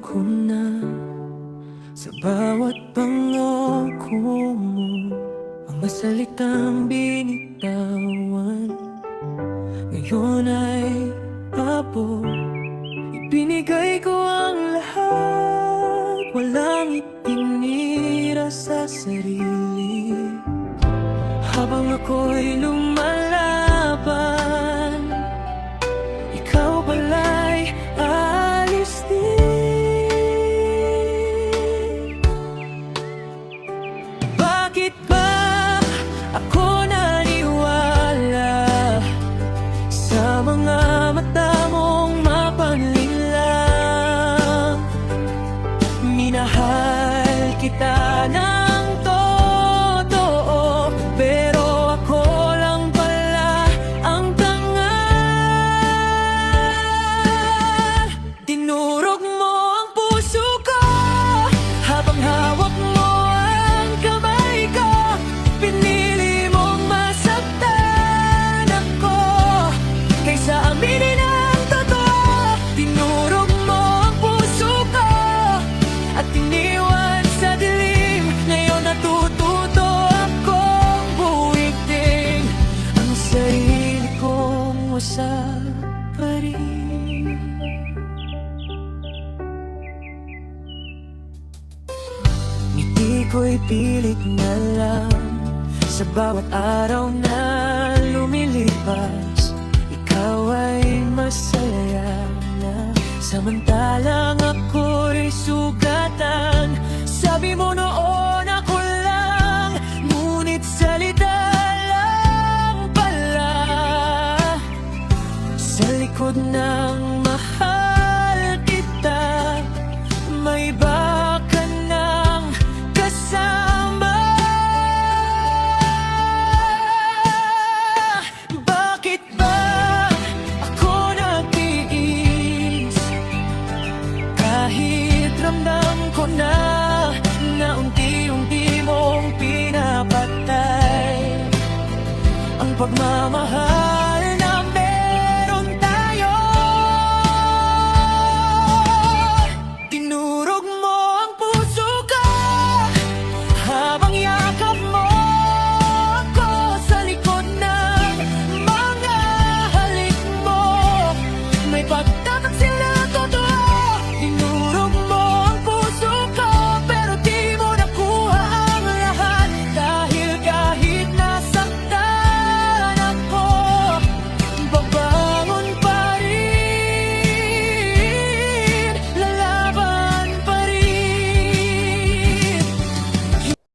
ko na sa bawat pangako mo, mga salitang binitawan ngayon ay pabo. Ibinigay ko ang lahat, walang itinira sa sarili. Habang ako'y lumalaban, ikaw pala'y aalis din. Bakit ba ako naniwala sa mga mata mong mapanlinlang? Minahal kita ng totoo, pero ako lang pala ang tanga. Dinurog mo ang puso ko habang hawak mo ang kamay ko. Pinili mong masaktan ako kaysa aminin ang totoo. Dinurog mo ang puso ko at iniwan sa dilim. Ngayon natututo akong buwitin ang sarili kong wasak pa rin. Ngiti ko'y pilit na lang sa bawat araw na lumilipas. Ikaw ay masaya na, samantalang ako'y sugatan. Sabi mo noon ako lang, ngunit salita lang pala. Sa likod ng mahal kita, may iba ka nang kasama. Bakit ba ako nagtiis kahit ramdam ko na unti-unti mong pinapatay ang pagmamahal?